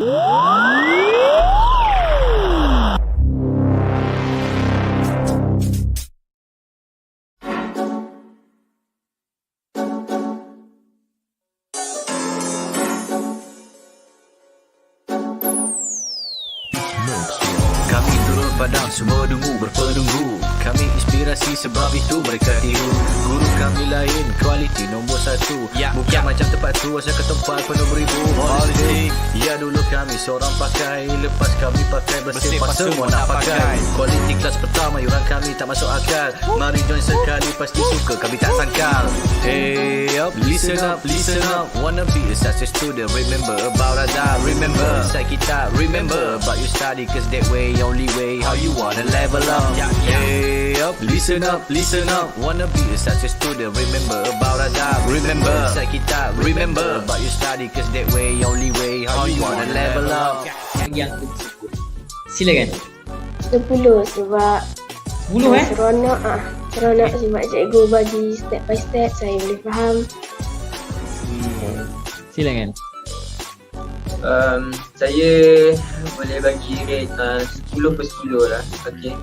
Kami turun padang, semua dungu berpenunggu. Kami inspirasi sebab itu mereka tiru. Guru kami lain, kualiti nombor satu. Bukan macam tempat tu, asal ke tempat penuh beribu politik. Ya dulu kami seorang pakai, lepas kami pakai bersih pas semua nak pakai. Kualiti kelas pertama, yuran kami tak masuk akal. Mari join sekali, pasti suka kami tak sangkal. Hey up, listen up, listen up. Wanna be a success student, remember about Ada. Remember, inside kita, remember about you study, cause that way, only way, how you wanna level up. Hey up, listen up, listen up. Wanna be a success student, remember about Ada. Remember, inside kita, remember about you study, cause that way, only way, how you wanna level up. Yang tersebut. Silakan. 10 sebab 10 seronok sebab cikgu bagi step by step, saya boleh faham. Silakan. Saya boleh bagi rate 10 per 10 lah. Okay.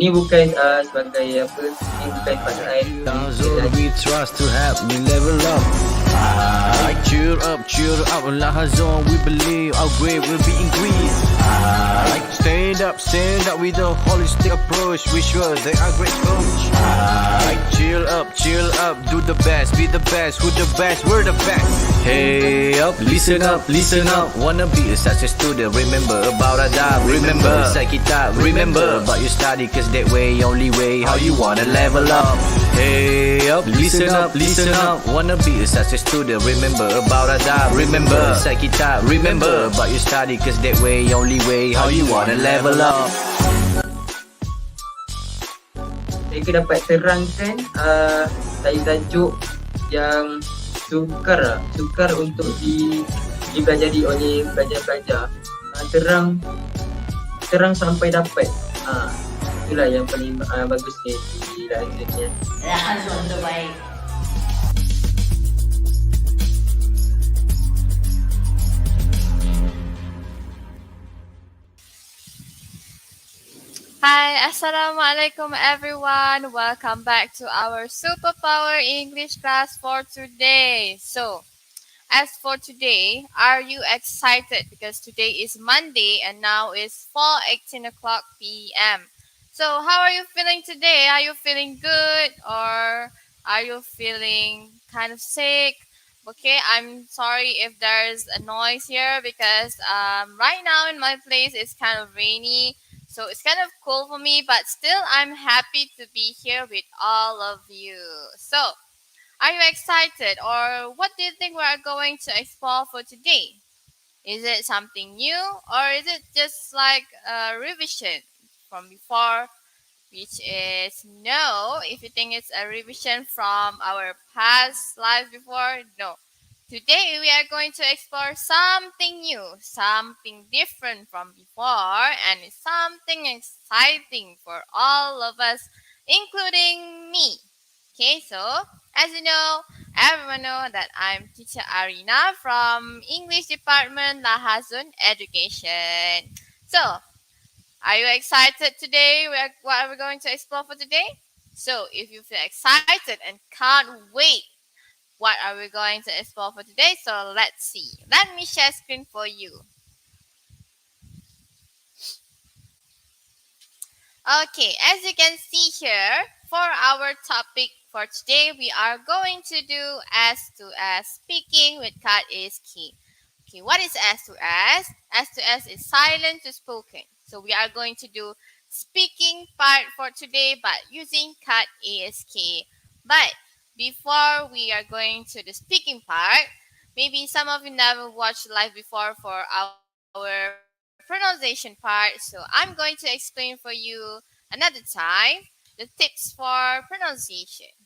Ni bukan sebagai apa, ni bukan pasal Zone we trust to help me level up. Cheer up, Lahazon, we believe our grade will be increased. Stand up with a holistic approach. We sure they are great coach. Chill up, do the best, be the best, who the best, we're the best. Hey up, listen up, wanna be a success student, remember about Ada. Remember, inside kita, remember about your study, cause that way, only way, how you wanna level up. Hey up, listen up, wanna be a success student, remember about Ada. Remember, inside kita, remember about your study, cause that way, only way, how you wanna level up. Mereka dapat terangkan tajuk yang sukar untuk dipelajari oleh pelajar-pelajar. Terang sampai dapat. Itulah yang paling bagus di Lahazon. Lahazon terbaik. Hi, Assalamualaikum everyone. Welcome back to our Superpower English class for today. So, as for today, are you excited? Because today is Monday and now it's 4:18 o'clock p.m. So, how are you feeling today? Are you feeling good or are you feeling kind of sick? Okay, I'm sorry if there's a noise here because right now in my place it's kind of rainy. So it's kind of cool for me, but still I'm happy to be here with all of you. So, are you excited or what do you think we are going to explore for today? Is it something new or is it just like a revision from before? Which is no. If you think it's a revision from our past life before, no. Today we are going to explore something new, something different from before, and it's something exciting for all of us, including me. Okay, so as you know, everyone know that I'm Teacher Aryna from English Department Lahazon Education. So, are you excited today? What are we going to explore for today? So, if you feel excited and can't wait, what are we going to explore for today? So let's see. Let me share screen for you. Okay, as you can see here, for our topic for today, we are going to do S2S, speaking with KAD ASK. Okay, what is S2S? S2S is silent to spoken. So we are going to do speaking part for today, but using KAD ASK. But before we are going to the speaking part, maybe some of you never watched live before for our pronunciation part. So I'm going to explain for you another time the tips for pronunciation.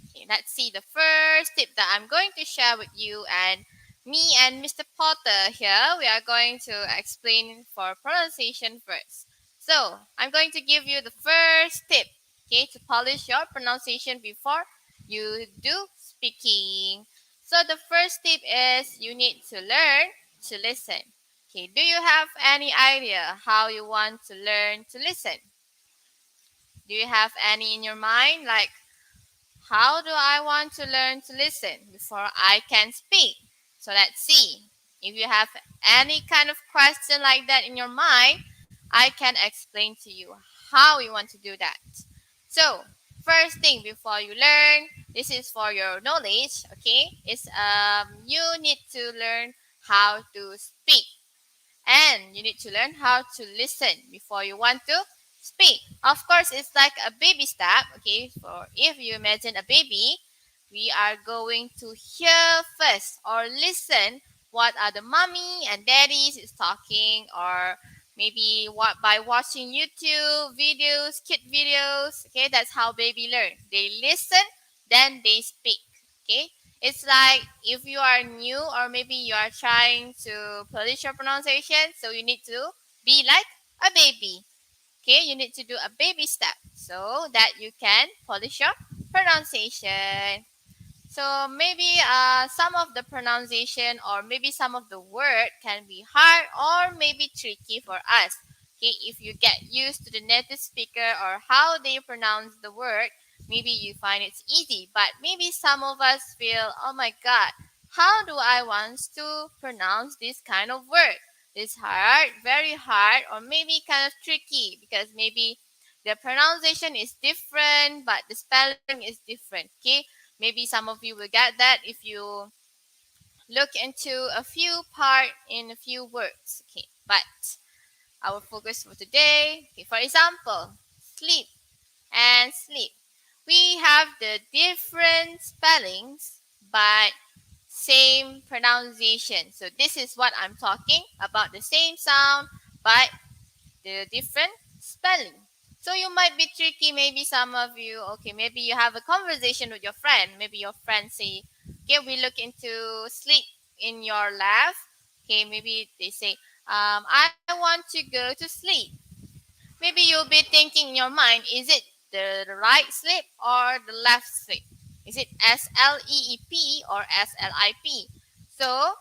Okay, let's see the first tip that I'm going to share with you, and me and Mr. Potter here, we are going to explain for pronunciation first. So I'm going to give you the first tip, okay, to polish your pronunciation before you do speaking. So the first tip is you need to learn to listen. Okay, do you have any idea how you want to learn to listen? Do you have any in your mind? Like, how do I want to learn to listen before I can speak? So let's see. If you have any kind of question like that in your mind, I can explain to you how you want to do that. So, first thing before you learn, this is for your knowledge, okay? Is you need to learn how to speak. And you need to learn how to listen before you want to speak. Of course, it's like a baby step. Okay, for if you imagine a baby, we are going to hear first or listen what are the mommy and daddies is talking, or maybe what by watching YouTube videos, kid videos. Okay, that's how baby learn. They listen, then they speak. Okay, it's like if you are new or maybe you are trying to polish your pronunciation, so you need to be like a baby. Okay, you need to do a baby step so that you can polish your pronunciation. So maybe some of the pronunciation or maybe some of the word can be hard or maybe tricky for us. Okay, if you get used to the native speaker or how they pronounce the word, maybe you find it's easy. But maybe some of us feel, oh my God, how do I want to pronounce this kind of word? It's hard, very hard, or maybe kind of tricky because maybe the pronunciation is different, but the spelling is different. Okay, maybe some of you will get that if you look into a few part in a few words. Okay, but our focus for today, okay, for example, sleep and sleep. We have the different spellings but same pronunciation. So this is what I'm talking about, the same sound but the different spelling. So you might be tricky, maybe some of you, okay, maybe you have a conversation with your friend. Maybe your friend say, okay, we look into sleep in your left. Okay, maybe they say, I want to go to sleep. Maybe you'll be thinking in your mind, is it the right sleep or the left sleep? Is it SLEEP or SLIP? So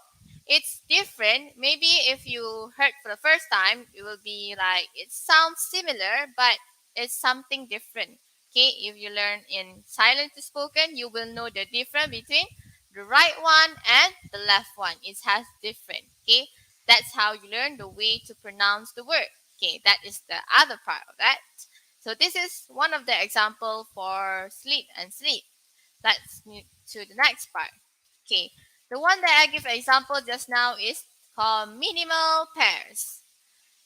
it's different. Maybe if you heard for the first time, it will be like it sounds similar, but it's something different. Okay, if you learn in silent to spoken, you will know the difference between the right one and the left one. It has different. Okay, that's how you learn the way to pronounce the word. Okay, that is the other part of that. So this is one of the example for sleep and sleep. Let's move to the next part. Okay, the one that I give example just now is called minimal pairs.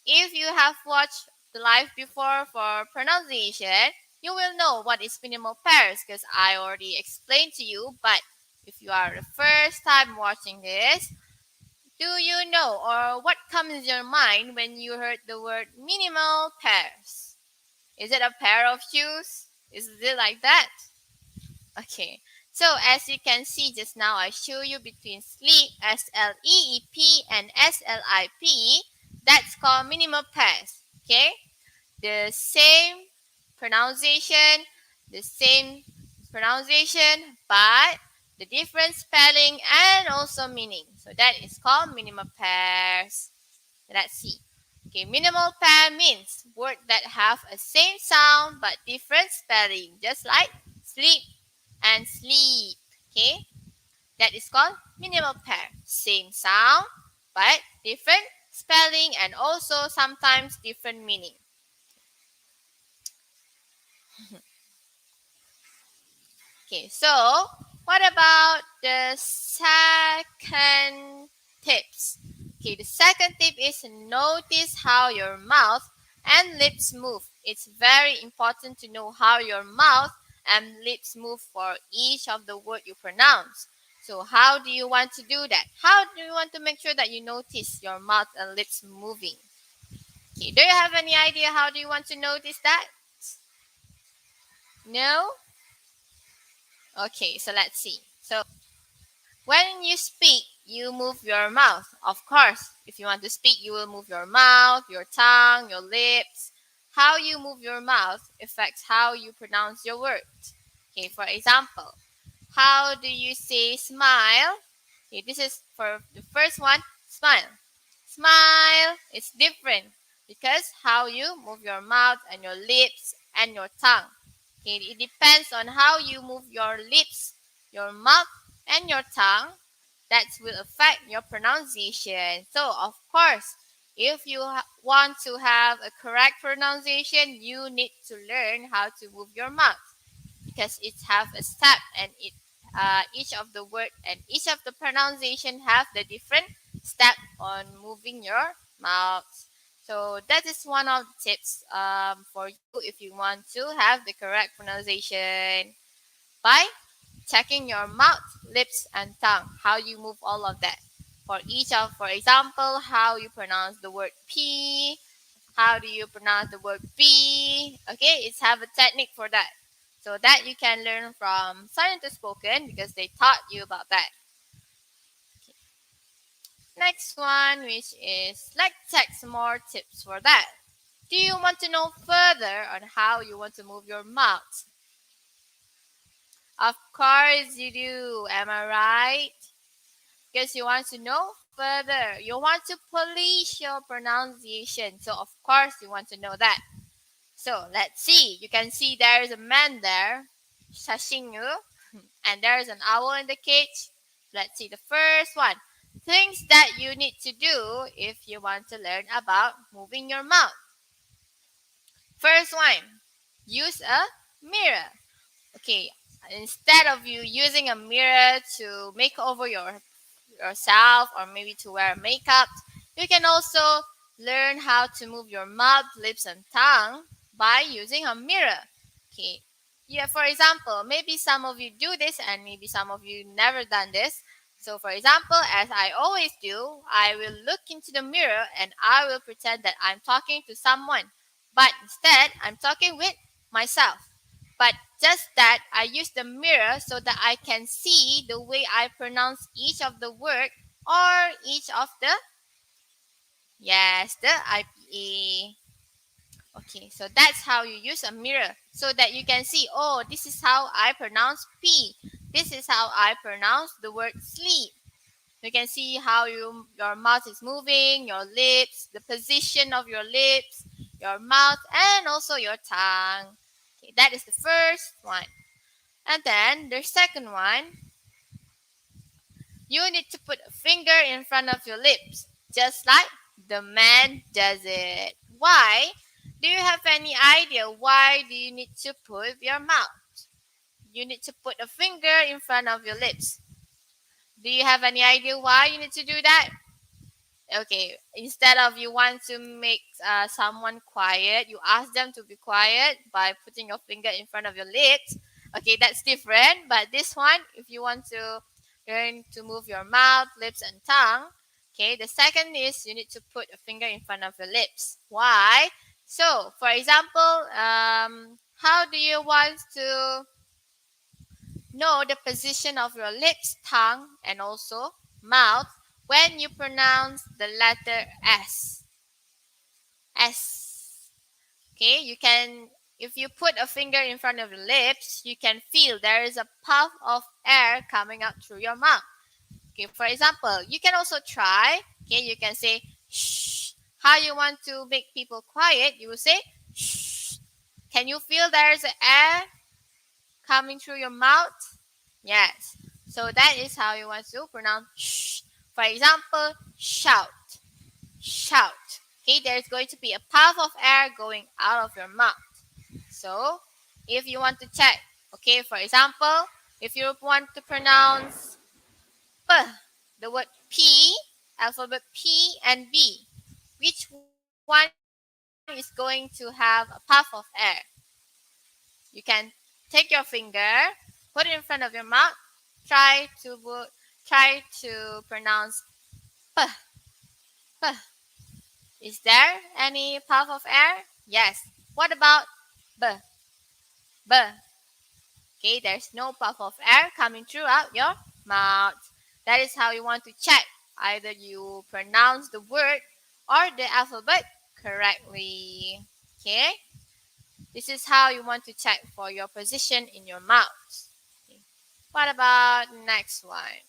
If you have watched the live before for pronunciation, you will know what is minimal pairs because I already explained to you. But if you are the first time watching this, do you know or what comes in your mind when you heard the word minimal pairs? Is it a pair of shoes? Is it like that? Okay. So as you can see just now, I show you between sleep, SLEEP, and SLIP. That's called minimal pairs. Okay. The same pronunciation, the same pronunciation, but the different spelling and also meaning. So that is called minimal pairs. Let's see. Okay, minimal pair means word that have a same sound but different spelling, just like sleep and sleep. Okay, that is called minimal pair. Same sound but different spelling and also sometimes different meaning. Okay, so what about the second tips? Okay, the second tip is notice how your mouth and lips move. It's very important to know how your mouth and lips move for each of the word you pronounce. So how do you want to do that? How do you want to make sure that you notice your mouth and lips moving? Okay, do you have any idea how do you want to notice that? No? Okay, so let's see. So when you speak, you move your mouth. Of course, if you want to speak, you will move your mouth, your tongue, your lips. How you move your mouth affects how you pronounce your words. Okay, for example, how do you say smile? Okay, this is for the first one, smile. Smile. It's different because how you move your mouth and your lips and your tongue. Okay, it depends on how you move your lips, your mouth, and your tongue. That will affect your pronunciation. So, of course, if you want to have a correct pronunciation, you need to learn how to move your mouth because it have a step and each of the word and each of the pronunciation have the different step on moving your mouth. So that is one of the tips for you if you want to have the correct pronunciation by checking your mouth, lips, and tongue, how you move all of that. For example, how you pronounce the word P, how do you pronounce the word B? Okay, it's have a technique for that. So that you can learn from silent to spoken because they taught you about that. Next one, which is let's check some more tips for that. Do you want to know further on how you want to move your mouth? Of course you do. Am I right? Because you want to know further. You want to polish your pronunciation. So of course you want to know that. So let's see. You can see there is a man there, Shashingu, and there is an owl in the cage. Let's see the first one. Things that you need to do if you want to learn about moving your mouth. First one, use a mirror. Okay, instead of you using a mirror to make over yourself or maybe to wear makeup, you can also learn how to move your mouth, lips, and tongue by using a mirror. Okay. Yeah, for example, maybe some of you do this and maybe some of you never done this. So for example, as I always do, I will look into the mirror and I will pretend that I'm talking to someone. But instead, I'm talking with myself. But just that I use the mirror so that I can see the way I pronounce each of the word or each of the IPA. Okay, so that's how you use a mirror so that you can see, oh, this is how I pronounce P. This is how I pronounce the word sleep. You can see how your mouth is moving, your lips, the position of your lips, your mouth, and also your tongue. Okay, that is the first one. And then the second one, you need to put a finger in front of your lips, just like the man does it. Why? Do you have any idea why do you need to put your mouth? You need to put a finger in front of your lips. Do you have any idea why you need to do that? Okay, instead of you want to make someone quiet, you ask them to be quiet by putting your finger in front of your lips. Okay, that's different. But this one, if you want to learn to move your mouth, lips, and tongue, okay, the second is you need to put a finger in front of your lips. Why? So, for example, how do you want to know the position of your lips, tongue, and also mouth when you pronounce the letter S? S. Okay, you can, if you put a finger in front of your lips, you can feel there is a puff of air coming out through your mouth. Okay, for example, you can also try, okay, you can say shh. How you want to make people quiet, you will say shh. Can you feel there is air coming through your mouth? Yes. So that is how you want to pronounce shh. For example, shout. Shout. Okay, there's going to be a puff of air going out of your mouth. So, if you want to check, okay, for example, if you want to pronounce P, the word P, alphabet P and B, which one is going to have a puff of air? You can take your finger, put it in front of your mouth, try to pronounce P, P. Is there any puff of air? Yes. What about B? B. Okay, there's no puff of air coming throughout your mouth. That is how you want to check. Either you pronounce the word or the alphabet correctly. Okay? This is how you want to check for your position in your mouth. Okay. What about next one?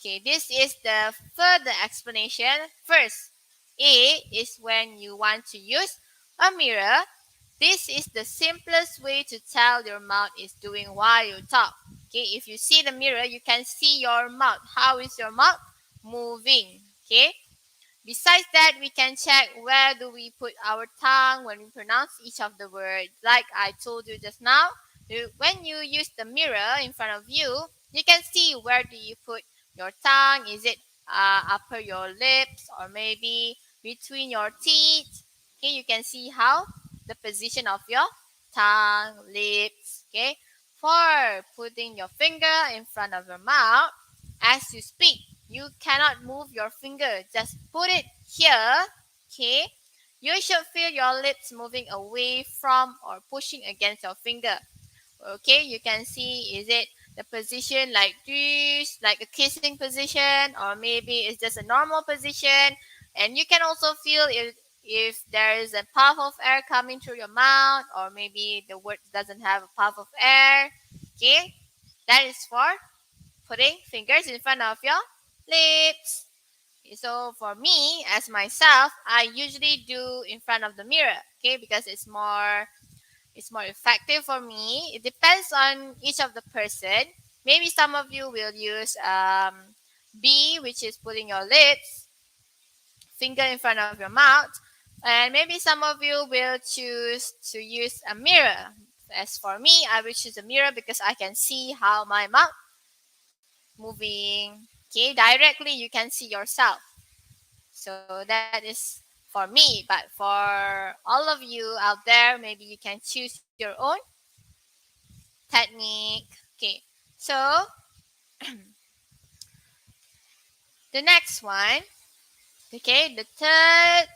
Okay, this is the further explanation. First, A is when you want to use a mirror. This is the simplest way to tell your mouth is doing while you talk. Okay, if you see the mirror, you can see your mouth. How is your mouth moving? Okay. Besides that, we can check where do we put our tongue when we pronounce each of the words. Like I told you just now, when you use the mirror in front of you, you can see where do you put your tongue. Is it upper your lips or maybe between your teeth? Okay, you can see how the position of your tongue, lips. Okay, for putting your finger in front of your mouth as you speak. You cannot move your finger. Just put it here. Okay. You should feel your lips moving away from or pushing against your finger. Okay. You can see is it the position like this, like a kissing position, or maybe it's just a normal position. And you can also feel if there is a puff of air coming through your mouth, or maybe the word doesn't have a puff of air. Okay. That is for putting fingers in front of your lips. So for me, as myself, I usually do in front of the mirror, okay, because it's more effective for me. It depends on each of the person. Maybe some of you will use B, which is putting your lips, finger in front of your mouth, and maybe some of you will choose to use a mirror. As for me, I will choose a mirror because I can see how my mouth moving. Okay, directly you can see yourself. So that is for me, but for all of you out there, maybe you can choose your own technique. Okay, so the next one, okay, the third,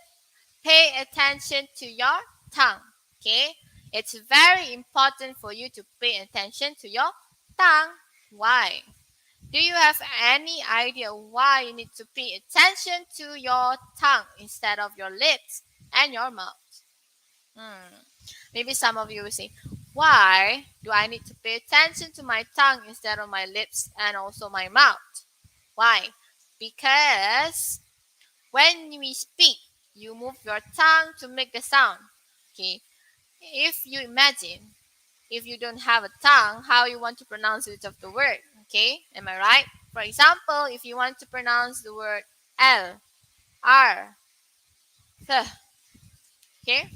pay attention to your tongue. Okay, it's very important for you to pay attention to your tongue. Why? Do you have any idea why you need to pay attention to your tongue instead of your lips and your mouth? Maybe some of you will say, why do I need to pay attention to my tongue instead of my lips and also my mouth? Why? Because when we speak, you move your tongue to make the sound. Okay. If you imagine, if you don't have a tongue, how you want to pronounce each of the word. Okay, am I right? For example, if you want to pronounce the word L, R, th, okay,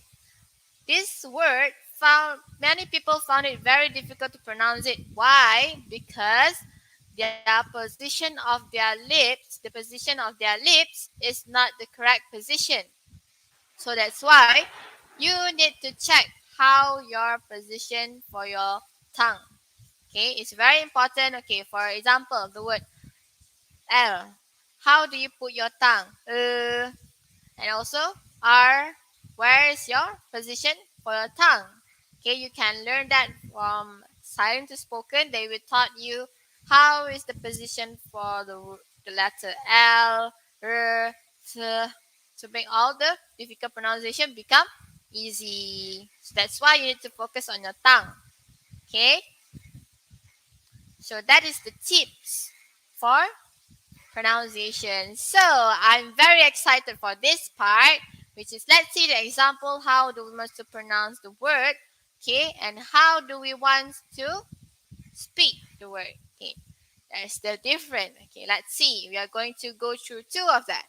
this word found many people found it very difficult to pronounce it. Why? Because their position of their lips, the position of their lips is not the correct position. So that's why you need to check how your position for your tongue. Okay, it's very important. Okay, for example, the word L. How do you put your tongue? And also R. Where is your position for your tongue? Okay, you can learn that from silent to spoken. They will taught you how is the position for the letter L, R, T, to make all the difficult pronunciation become easy. So that's why you need to focus on your tongue. Okay. So that is the tips for pronunciation. So I'm very excited for this part, which is let's see the example. How do we want to pronounce the word? Okay, and how do we want to speak the word? Okay, that's the different. Okay, let's see. We are going to go through two of that.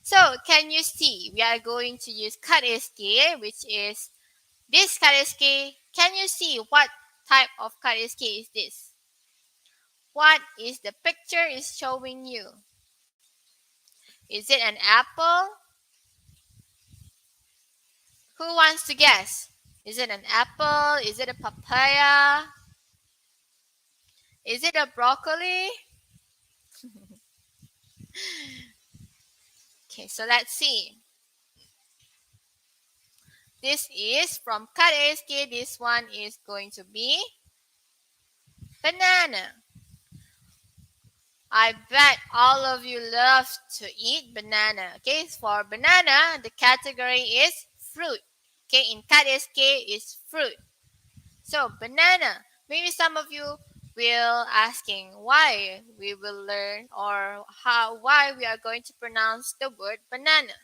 So can you see? We are going to use KAD ASK, which is this KAD ASK. Can you see what type of KAD ASK is this? What is the picture is showing you? Is it an apple? Who wants to guess? Is it an apple? Is it a papaya? Is it a broccoli? Okay, so let's see. This is from KAD ASK. This one is going to be banana. I bet all of you love to eat banana. Okay, for banana, the category is fruit. Okay, in KAD ASK is fruit. So banana. Maybe some of you will asking why we will learn or why we are going to pronounce the word banana.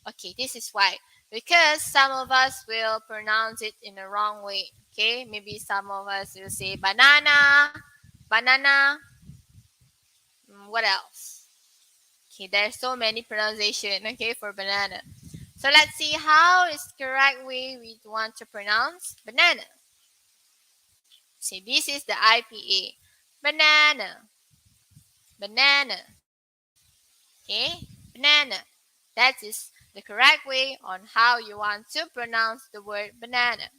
Okay, this is why. Because some of us will pronounce it in the wrong way. Okay, maybe some of us will say banana, banana. What else? Okay, there's so many pronunciation. Okay, for banana. So let's see how is the correct way we want to pronounce banana. See, this is the IPA. Banana, banana. Okay, banana. That is the correct way on how you want to pronounce the word banana.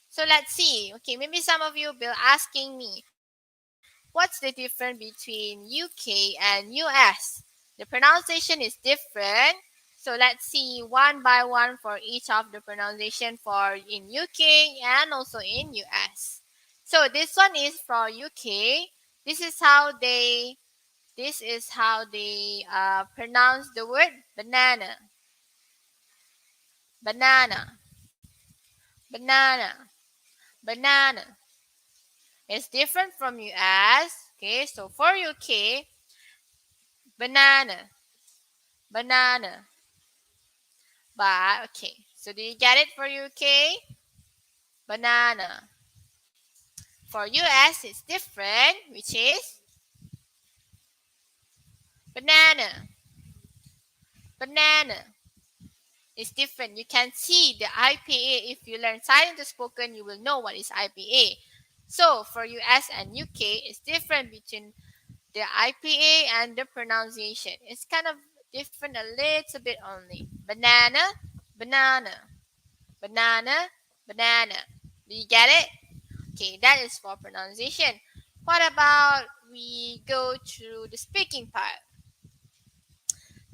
So let's see. Okay, maybe some of you will asking me, what's the difference between UK and US? The pronunciation is different. So let's see one by one for each of the pronunciation for in UK and also in US. So this one is for UK. This is how they pronounce the word banana. Banana, banana, banana. It's different from US. Okay, so for UK, banana, banana. But okay, so do you get it for UK? Banana. For US, it's different, which is banana, banana. It's different. You can see the IPA. If you learn silent to spoken, you will know what is IPA. So for US and UK, it's different between the IPA and the pronunciation. It's kind of different a little bit only. Banana, banana, banana, banana. Do you get it? Okay, that is for pronunciation. What about we go to the speaking part?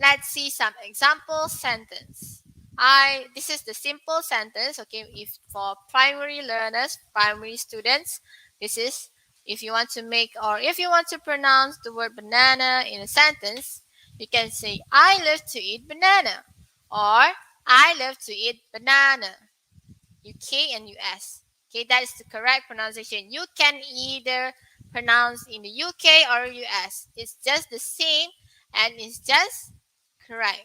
Let's see some example sentence. This is the simple sentence. Okay, if for primary learners, primary students, this is if you want to make or if you want to pronounce the word banana in a sentence, you can say I love to eat banana or I love to eat banana. UK and US. Okay, that is the correct pronunciation. You can either pronounce in the UK or US. It's just the same and it's just correct.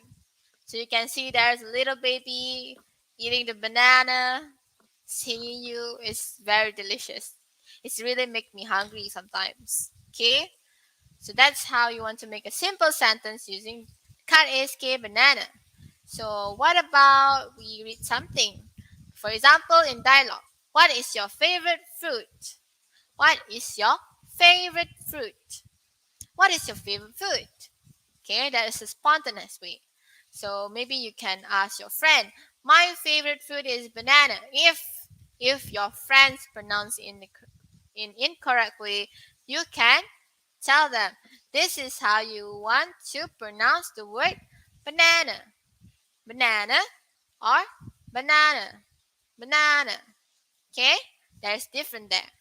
So you can see there's a little baby eating the banana, singing you. It's very delicious. It's really make me hungry sometimes. Okay, so that's how you want to make a simple sentence using KAD ASK banana. So what about we read something? For example, in dialogue, what is your favorite fruit? What is your favorite fruit? What is your favorite food? Okay, that is a spontaneous way. So maybe you can ask your friend, my favorite fruit is banana. If your friends pronounce in incorrect way, you can tell them this is how you want to pronounce the word banana. Banana or banana. Banana. Okay? There's different there.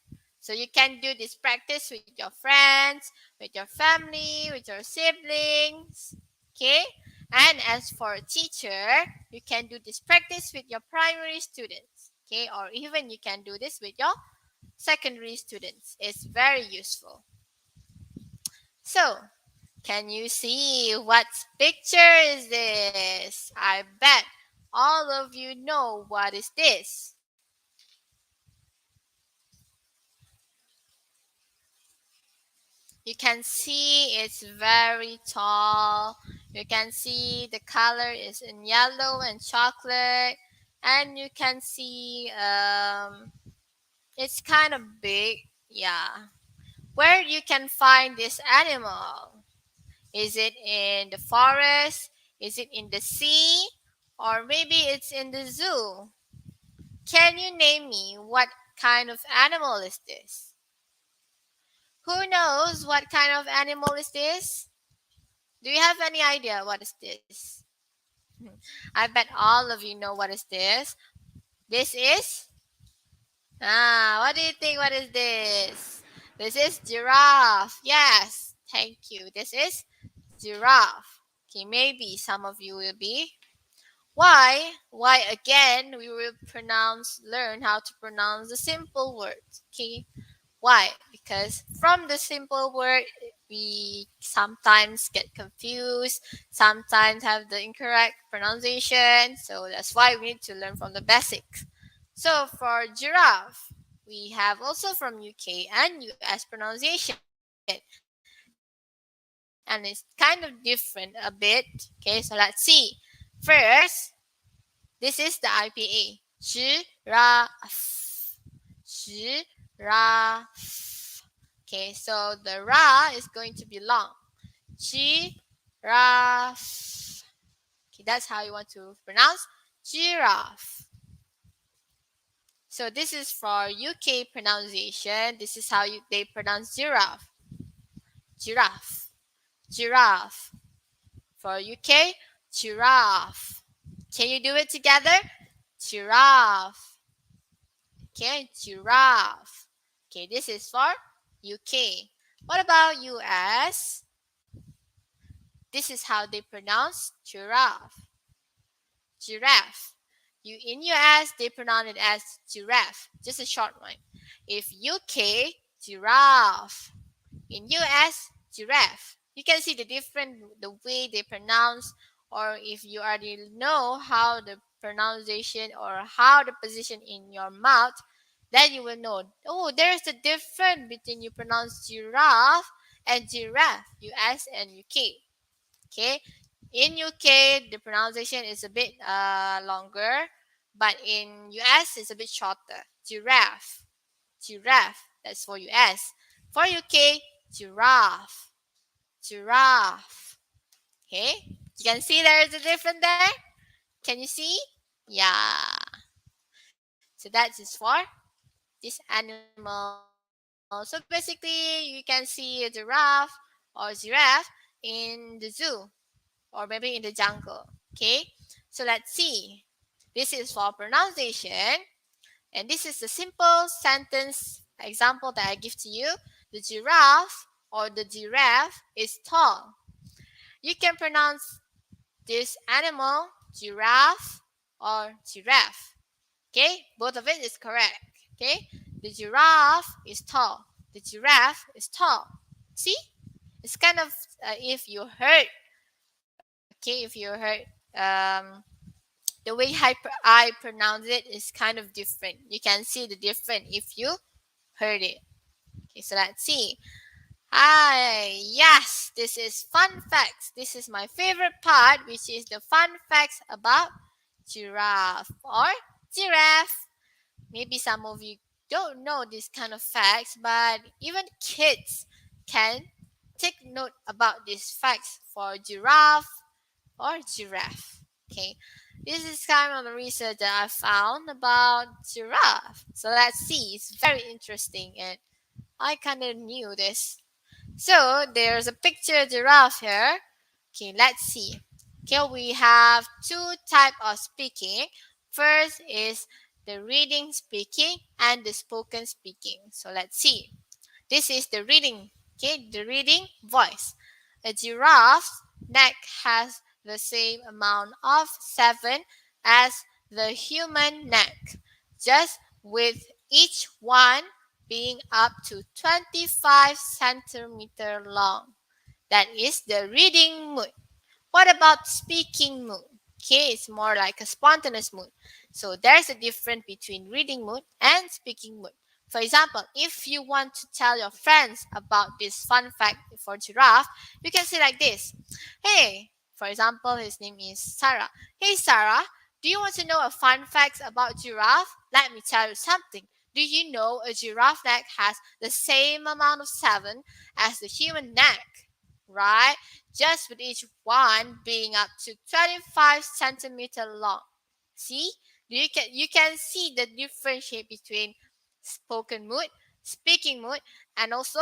So you can do this practice with your friends, with your family, with your siblings. Okay? And as for a teacher, you can do this practice with your primary students. Okay? Or even you can do this with your secondary students. It's very useful. So, can you see what picture is this? I bet all of you know what is this. You can see it's very tall. You can see the color is in yellow and chocolate. And you can see it's kind of big. Yeah. Where you can find this animal? Is it in the forest? Is it in the sea? Or maybe it's in the zoo? Can you name me what kind of animal is this? Who knows what kind of animal is this? Do you have any idea what is this? I bet all of you know what is this. This is what do you think? What is this? This is giraffe. Yes, thank you. This is giraffe. Okay, maybe some of you will be. Why? Why again? We will learn how to pronounce the simple words. Okay. Why? Because from the simple word, we sometimes get confused, sometimes have the incorrect pronunciation. So that's why we need to learn from the basics. So for giraffe, we have also from UK and US pronunciation. And it's kind of different a bit. Okay, so let's see. First, this is the IPA. Giraffe. Giraffe. Okay, so the ra is going to be long. Giraffe. Okay, that's how you want to pronounce giraffe. So this is for UK pronunciation. This is how they pronounce giraffe. Giraffe. Giraffe. For UK, giraffe. Can you do it together? Giraffe. Okay, giraffe. Okay, this is for UK. What about US? This is how they pronounce giraffe. Giraffe. In US, they pronounce it as giraffe, just a short one. If UK, giraffe. In US, giraffe. You can see the way they pronounce, or if you already know how the pronunciation or how the position in your mouth, then you will know, oh, there's a difference between you pronounce giraffe and giraffe, US and UK. Okay, in UK the pronunciation is a bit longer, but in US it's a bit shorter. Giraffe. Giraffe. That's for US. For UK, giraffe. Giraffe. Okay, you can see there is a difference there. Can you see? Yeah. So that is for this animal. So basically, you can see a giraffe or giraffe in the zoo or maybe in the jungle. Okay, so let's see. This is for pronunciation, and this is a simple sentence example that I give to you. The giraffe or the giraffe is tall. You can pronounce this animal giraffe or giraffe. Okay, both of it is correct. Okay, the giraffe is tall. The giraffe is tall. See, it's kind of if you heard. Okay, if you heard the way I pronounce it is kind of different. You can see the difference if you heard it. Okay, so let's see. Hi, yes, this is fun facts. This is my favorite part, which is the fun facts about giraffe or giraffe. Maybe some of you don't know this kind of facts, but even kids can take note about these facts for giraffe or giraffe. Okay, this is kind of the research that I found about giraffe. So let's see. It's very interesting, and I kind of knew this. So there's a picture of giraffe here. Okay, let's see. Okay, we have two types of speaking. First is the reading speaking and the spoken speaking. So let's see. This is the reading. Okay, the reading voice. A giraffe's neck has the same amount of 7 as the human neck, just with each one being up to 25 centimeter long. That is the reading mood. What about speaking mood? Okay, it's more like a spontaneous mood. So there's a difference between reading mood and speaking mood. For example, if you want to tell your friends about this fun fact for giraffe, you can say like this. Hey, for example, his name is Sarah. Hey Sarah, do you want to know a fun fact about giraffe? Let me tell you something. Do you know a giraffe neck has the same amount of 7 as the human neck? Right? Just with each one being up to 25 centimeter long. See? You can see the differentiate between spoken mood, speaking mood, and also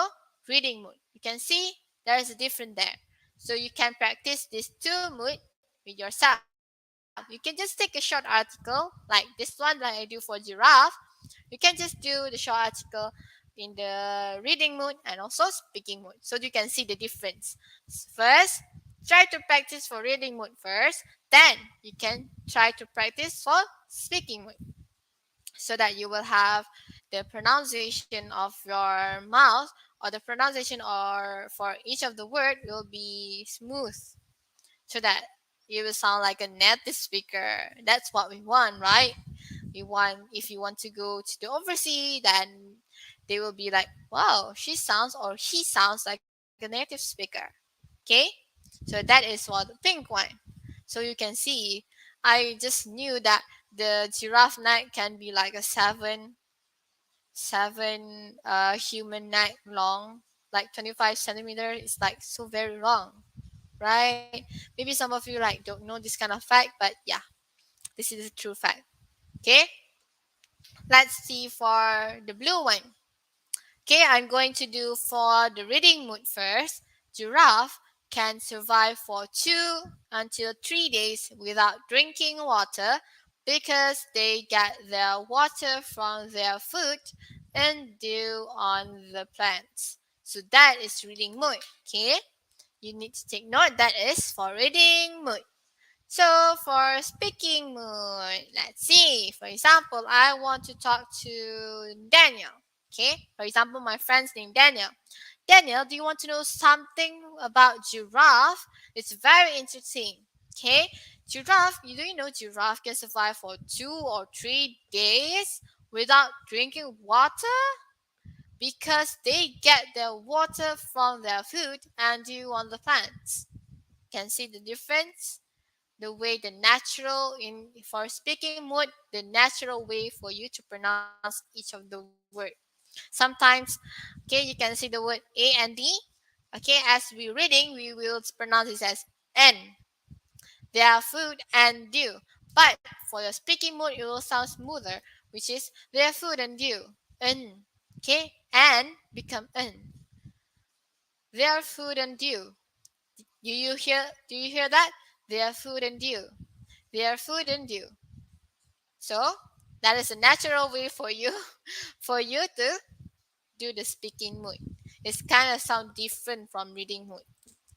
reading mood. You can see there is a difference there. So you can practice these two mood with yourself. You can just take a short article like this one that I do for giraffe. You can just do the short article in the reading mood and also speaking mood so you can see the difference. First, try to practice for reading mood first, then you can try to practice for speaking mood so that you will have the pronunciation of your mouth, or the pronunciation or for each of the word will be smooth, so that you will sound like a native speaker. That's what we want, right? We want, if you want to go to the overseas, then they will be like, wow, she sounds or he sounds like a native speaker. Okay, so that is for the pink one. So you can see, I just knew that the giraffe neck can be like a seven human neck long, like 25 centimeter. It's like so very long, right? Maybe some of you like don't know this kind of fact, but yeah, this is a true fact. Okay, let's see for the blue one. Okay, I'm going to do for the reading mood first. Giraffe can survive for 2 until 3 days without drinking water because they get their water from their food and dew on the plants. So that is reading mood. Okay, you need to take note, that is for reading mood. So for speaking mood, let's see. For example, I want to talk to Daniel. Okay. For example, my friend's name Daniel. Daniel, do you want to know something about giraffe? It's very interesting. Okay. Giraffe, do you know giraffe can survive for 2 or 3 days without drinking water? Because they get their water from their food and dew on the plants. Can see the difference? The way the natural in for speaking mode, the natural way for you to pronounce each of the word. Sometimes, okay, you can see the word a and d. Okay, as we reading, we will pronounce it as n. They are food and dew. But for your speaking mode, it will sound smoother, which is they are food and dew. N. Okay, and become n. They are food and dew. Do you hear that? They are food and dew. They are food and dew. So that is a natural way for you for you to do the speaking mood. It's kind of sound different from reading mood.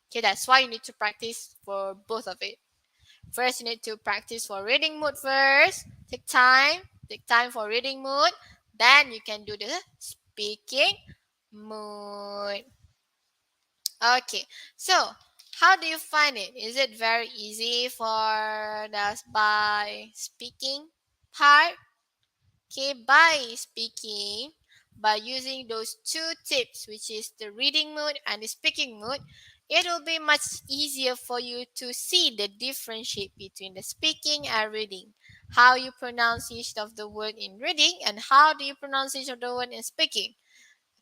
Okay, that's why you need to practice for both of it. First, you need to practice for reading mood first. Take time for reading mood. Then you can do the speaking mood. Okay, so how do you find it? Is it very easy for the by speaking part? Okay, by speaking, by using those two tips, which is the reading mode and the speaking mode, it will be much easier for you to see the differentiate between the speaking and reading. How you pronounce each of the word in reading and how do you pronounce each of the word in speaking.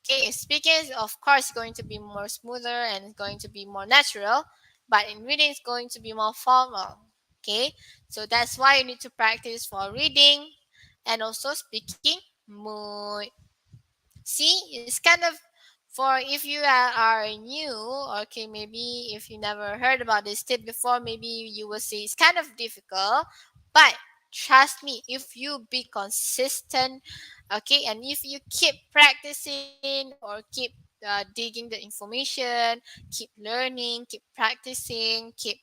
Okay, speaking is of course going to be more smoother and going to be more natural, but in reading it's going to be more formal. Okay, so that's why you need to practice for reading and also speaking mood. See, it's kind of for if you are new, okay, maybe if you never heard about this tip before, maybe you will say it's kind of difficult, but trust me, if you be consistent, okay, and if you keep practicing or keep digging the information, keep learning, keep practicing, keep,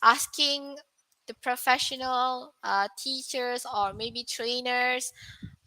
asking the professional teachers or maybe trainers,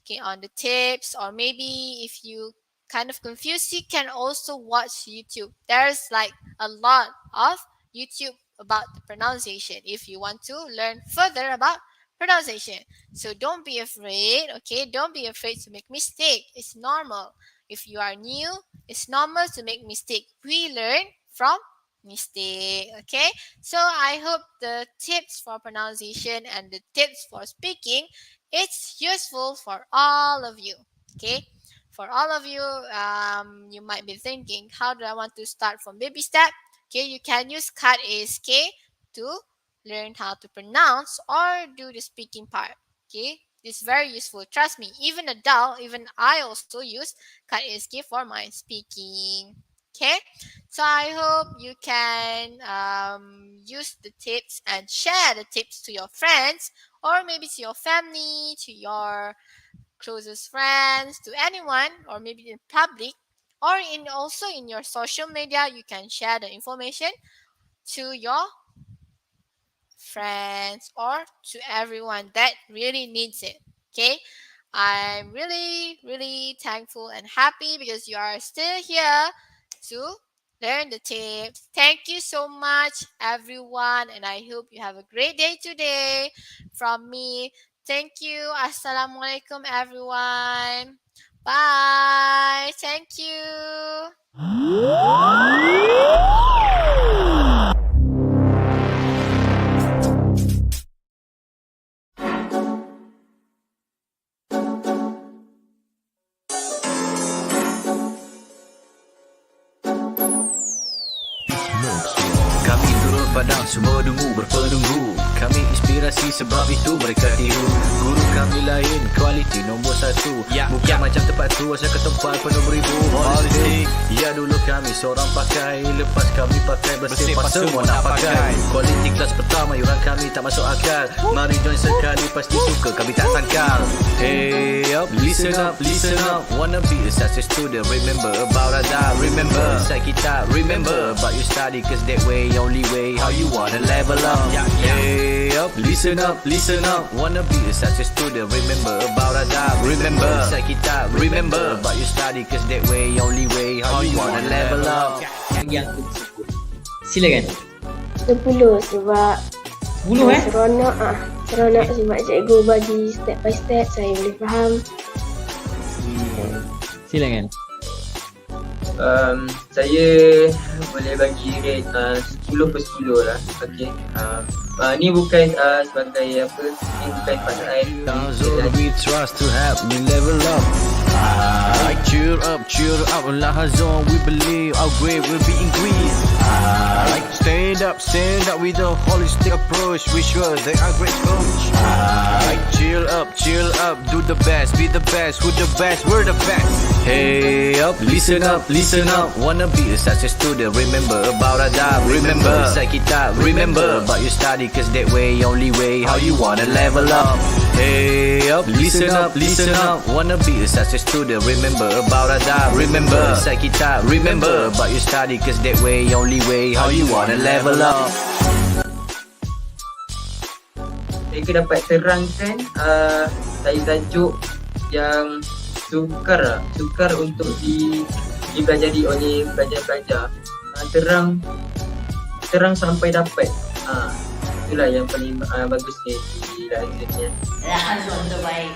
okay, on the tips, or maybe if you kind of confused, you can also watch YouTube. There's like a lot of YouTube about the pronunciation if you want to learn further about pronunciation. So don't be afraid, okay? Don't be afraid to make mistake. It's normal. If you are new, it's normal to make mistake. We learn from mistake, okay? So I hope the tips for pronunciation and the tips for speaking, it's useful for all of you. Okay, for all of you, you might be thinking, how do I want to start from baby step? Okay, you can use KAD ASK to learn how to pronounce or do the speaking part. Okay, it's very useful. Trust me, even adult, even I also use KAD ASK for my speaking. Okay, so I hope you can use the tips and share the tips to your friends or maybe to your family, to your closest friends, to anyone, or maybe in public, or in also in your social media. You can share the information to your friends or to everyone that really needs it. Okay, I'm really, really thankful and happy because you are still here to learn the tips. Thank you so much, everyone, and I hope you have a great day today. From me, thank you. Assalamualaikum, everyone. Bye. Thank you. Kami turun padang semua dengu berpenunggu. Kami inspirasi sebab itu mereka tiru. Guru kami lain kualiti nombor 1. Bukan macam tempat tu asal ke tempat penuh beribu. Holistik. Ya dulu kami seorang pakai, lepas kami pakai bersih pas semua nak pakai. Kualiti kelas pertama yuran kami tak masuk akal. Mari join sekali pasti suka kami tak sangkal. Hey up, listen up, listen up. Wanna be a success student, remember about Ada. Remember inside kita, remember about you study, cause that way only way how you wanna level up. Hey up, listen up, listen up. Wanna be a success student, remember about Ada. Remember inside kita, remember about you study, cause that way only way how you wanna level up. Yang aku bersyukur. Silakan. 10 sebab 10 eh? seronok seronok sebab cikgu bagi step by step saya boleh faham. Silakan. Saya boleh bagi rate 10 per 10 lah. Okay. Ni bukan sebagai apa, ni bukan paksaan. Zone we trust to help me level up. Cheer up, Lahazon, we believe our grade will be increased. Stand up with a holistic approach. We sure they are great coach. Chill up, do the best, be the best, who the best, we're the best. Hey up, listen up, wanna be a success student, remember about Ada. Remember inside kita, remember about your study, cause that way only way how you wanna level up. Hey up, listen up, wanna be a success student, remember about Ada. Remember inside kita, remember about your study, cause that way only way how you wanna level up. Mereka dapat terangkan tajuk yang sukar untuk dipelajari oleh pelajar-pelajar. Terang sampai dapat. Itulah yang paling bagus di dalam examnya. Lahazon terbaik.